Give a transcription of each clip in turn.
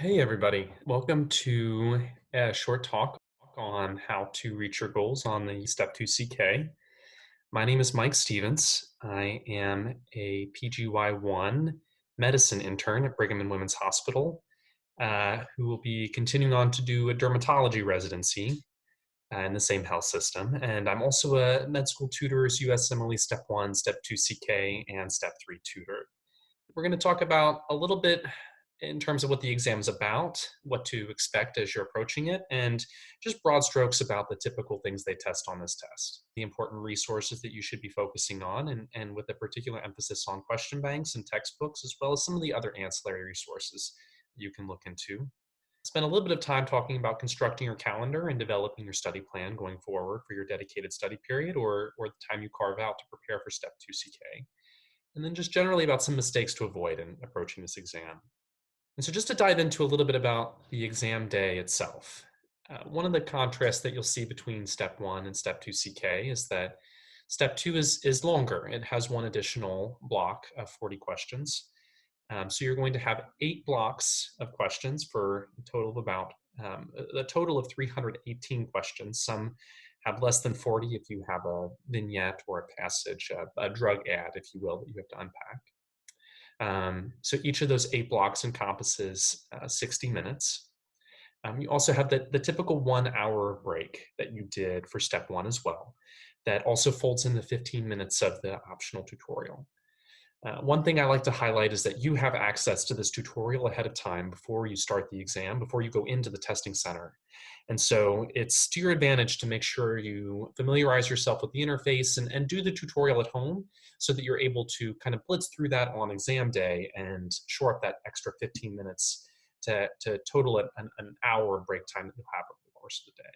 Hey, everybody. Welcome to a short talk on how to reach your goals on the Step 2 CK. My name is Mike Stevens. I am a PGY1 medicine intern at Brigham and Women's Hospital, who will be continuing on to do a dermatology residency in the same health system. And I'm also a med school tutor's USMLE Step 1, Step 2 CK, and Step 3 tutor. We're going to talk about a little bit in terms of what the exam is about, what to expect as you're approaching it, and just broad strokes about the typical things they test on this test, the important resources that you should be focusing on, and with a particular emphasis on question banks and textbooks, as well as some of the other ancillary resources you can look into. Spend a little bit of time talking about constructing your calendar and developing your study plan going forward for your dedicated study period or the time you carve out to prepare for Step 2 CK. And then just generally about some mistakes to avoid in approaching this exam. And so just to dive into a little bit about the exam day itself, one of the contrasts that you'll see between Step 1 and Step 2 CK is that Step 2 is longer. It has one additional block of 40 questions. So you're going to have 8 blocks of questions for a total of a total of 318 questions. Some have less than 40 if you have a vignette or a passage, a drug ad, if you will, that you have to unpack. So each of those 8 blocks encompasses 60 minutes. You also have the typical 1 hour break that you did for Step 1 as well. That also folds in the 15 minutes of the optional tutorial. One thing I like to highlight is that you have access to this tutorial ahead of time before you start the exam, before you go into the testing center. And so it's to your advantage to make sure you familiarize yourself with the interface and do the tutorial at home so that you're able to kind of blitz through that on exam day and shore up that extra 15 minutes to total an hour break time that you'll have over the course of the day.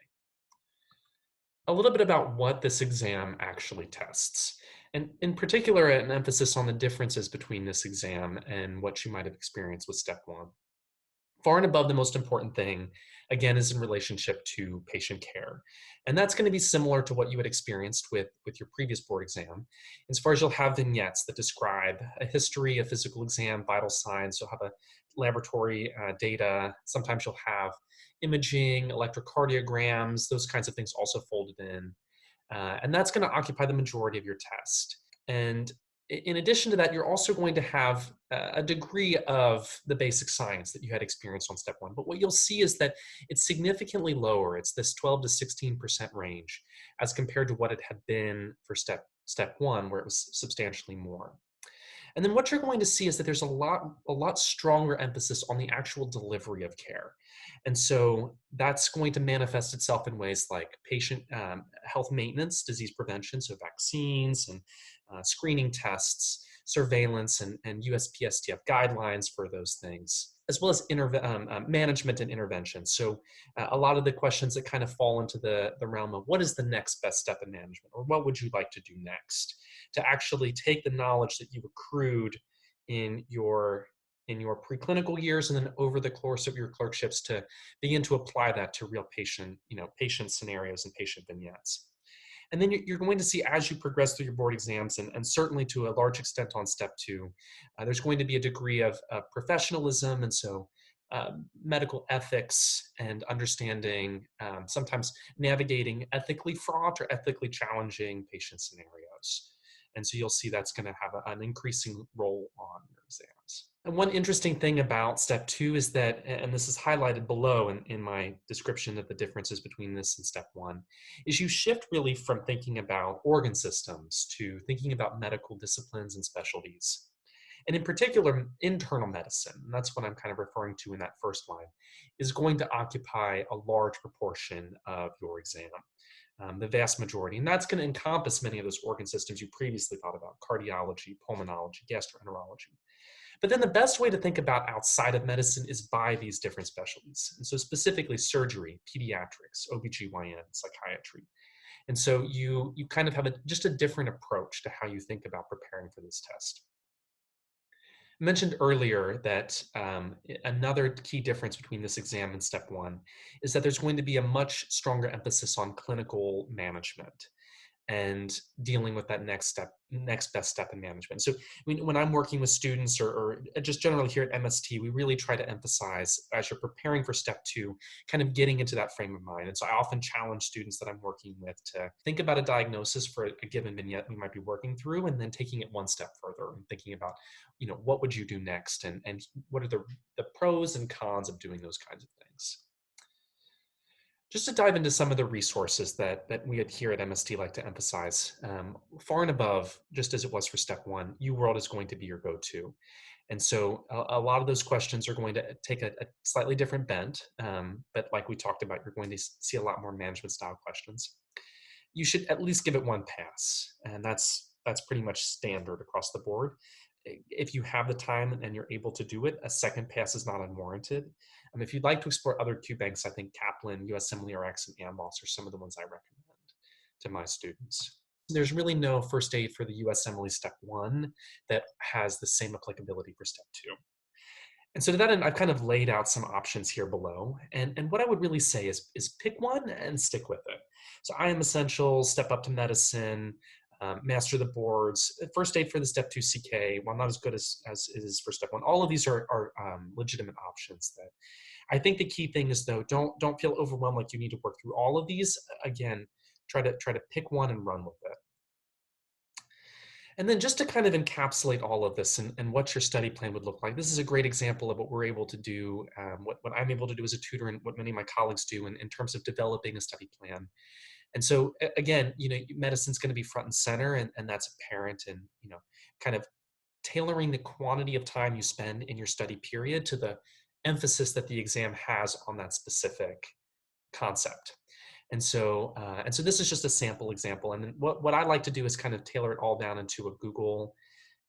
A little bit about what this exam actually tests, and in particular, an emphasis on the differences between this exam and what you might have experienced with Step 1. Far and above the most important thing, again, is in relationship to patient care. And that's going to be similar to what you had experienced with your previous board exam. As far as you'll have vignettes that describe a history, a physical exam, vital signs, you'll have a laboratory data. Sometimes you'll have imaging, electrocardiograms, those kinds of things also folded in. And that's going to occupy the majority of your test. And in addition to that, you're also going to have a degree of the basic science that you had experienced on Step 1. But what you'll see is that it's significantly lower. It's this 12 to 16% range as compared to what it had been for Step 1, where it was substantially more. And then what you're going to see is that there's a lot stronger emphasis on the actual delivery of care. And so that's going to manifest itself in ways like patient health maintenance, disease prevention, so vaccines and screening tests, surveillance, and USPSTF guidelines for those things, as well as management and intervention. So a lot of the questions that kind of fall into the realm of what is the next best step in management, or what would you like to do next, to actually take the knowledge that you've accrued in your preclinical years and then over the course of your clerkships to begin to apply that to real patient scenarios and patient vignettes. And then you're going to see as you progress through your board exams, and certainly to a large extent on Step 2, there's going to be a degree of professionalism, and so medical ethics and understanding, sometimes navigating ethically fraught or ethically challenging patient scenarios. And so you'll see that's going to have an increasing role on your exams. And one interesting thing about Step 2 is that, and this is highlighted below in my description of the differences between this and Step 1, is you shift really from thinking about organ systems to thinking about medical disciplines and specialties. And in particular, internal medicine, and that's what I'm kind of referring to in that first line, is going to occupy a large proportion of your exam. The vast majority. And that's going to encompass many of those organ systems you previously thought about: cardiology, pulmonology, gastroenterology. But then the best way to think about outside of medicine is by these different specialties. And so specifically surgery, pediatrics, OBGYN, psychiatry. And so you kind of have just a different approach to how you think about preparing for this test. I mentioned earlier that another key difference between this exam and Step 1 is that there's going to be a much stronger emphasis on clinical management. and dealing with that next best step in management. So when I'm working with students or just generally here at MST, we really try to emphasize as you're preparing for step two, kind of getting into that frame of mind. And so I often challenge students that I'm working with to think about a diagnosis for a given vignette we might be working through, and then taking it one step further and thinking about, what would you do next? And what are the pros and cons of doing those kinds of things? Just to dive into some of the resources that we here at MST like to emphasize, far and above, just as it was for step one, UWorld is going to be your go-to. And so a lot of those questions are going to take a slightly different bent, but like we talked about, you're going to see a lot more management style questions. You should at least give it one pass, and that's pretty much standard across the board. If you have the time and you're able to do it, a second pass is not unwarranted. If you'd like to explore other Q banks, I think Kaplan, USMLE RX, and AMBOSS are some of the ones I recommend to my students. There's really no first aid for the USMLE Step 1 that has the same applicability for Step 2. And so to that end, I've kind of laid out some options here below. And what I would really say is pick one and stick with it. So IM Essentials, Step Up to Medicine, Master the Boards, First Aid for the Step 2 CK, while not as good as it is for Step 1. All of these are legitimate options. That I think the key thing is, though, don't feel overwhelmed like you need to work through all of these. Again, try to pick one and run with it. And then just to kind of encapsulate all of this and what your study plan would look like, this is a great example of what we're able to do, what I'm able to do as a tutor and what many of my colleagues do in terms of developing a study plan. And so again, medicine's going to be front and center, and that's apparent, and kind of tailoring the quantity of time you spend in your study period to the emphasis that the exam has on that specific concept. And so this is just a sample example. And then what I like to do is kind of tailor it all down into a Google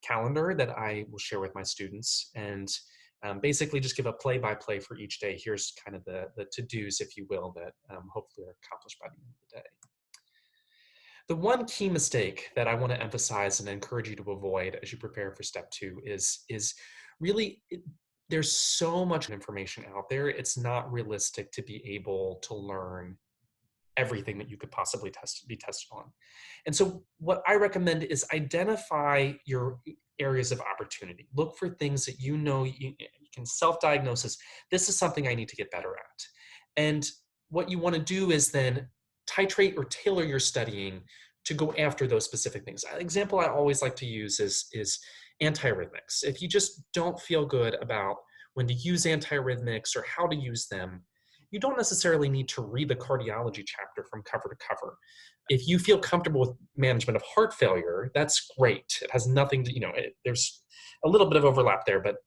Calendar that I will share with my students, and basically just give a play-by-play for each day. Here's kind of the to-dos, if you will, that hopefully are accomplished by the end of the day. The one key mistake that I want to emphasize and encourage you to avoid as you prepare for step two is really, there's so much information out there. It's not realistic to be able to learn everything that you could possibly be tested on. And so what I recommend is identify your areas of opportunity. Look for things that you can self-diagnose as, this is something I need to get better at. And what you want to do is then titrate or tailor your studying to go after those specific things. An example I always like to use is antiarrhythmics. If you just don't feel good about when to use antiarrhythmics or how to use them, you don't necessarily need to read the cardiology chapter from cover to cover. If you feel comfortable with management of heart failure, that's great. It has nothing to, there's a little bit of overlap there, but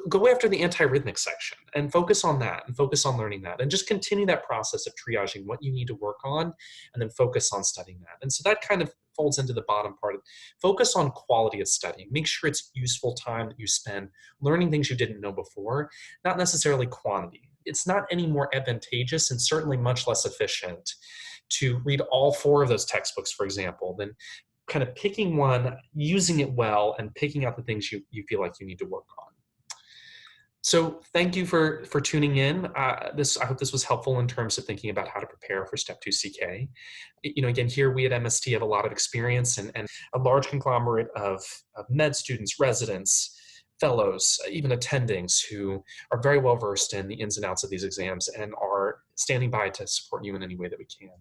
go after the antiarrhythmic section and focus on that and focus on learning that, and just continue that process of triaging what you need to work on and then focus on studying that. And so that kind of folds into the bottom part. Focus on quality of studying. Make sure it's useful time that you spend learning things you didn't know before, not necessarily quantity. It's not any more advantageous and certainly much less efficient to read all 4 of those textbooks, for example, than kind of picking one, using it well, and picking out the things you feel like you need to work on. So thank you for tuning in. I hope this was helpful in terms of thinking about how to prepare for Step 2 CK. Again, here we at MST have a lot of experience and a large conglomerate of med students, residents, fellows, even attendings who are very well versed in the ins and outs of these exams and are standing by to support you in any way that we can.